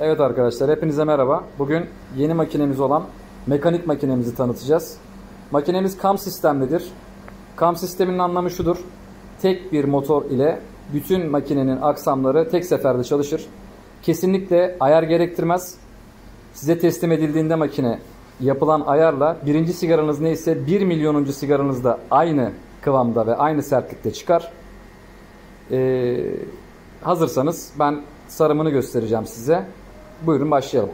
Evet arkadaşlar, hepinize merhaba. Bugün yeni makinemiz olan mekanik makinemizi tanıtacağız. Makinemiz CAM sistemlidir. CAM sisteminin anlamı şudur: tek bir motor ile bütün makinenin aksamları tek seferde çalışır. Kesinlikle ayar gerektirmez. Size teslim edildiğinde makine yapılan ayarla birinci sigaranız neyse 1 milyonuncu sigaranız da aynı kıvamda ve aynı sertlikte çıkar. Hazırsanız ben sarımını göstereceğim size. Buyurun başlayalım.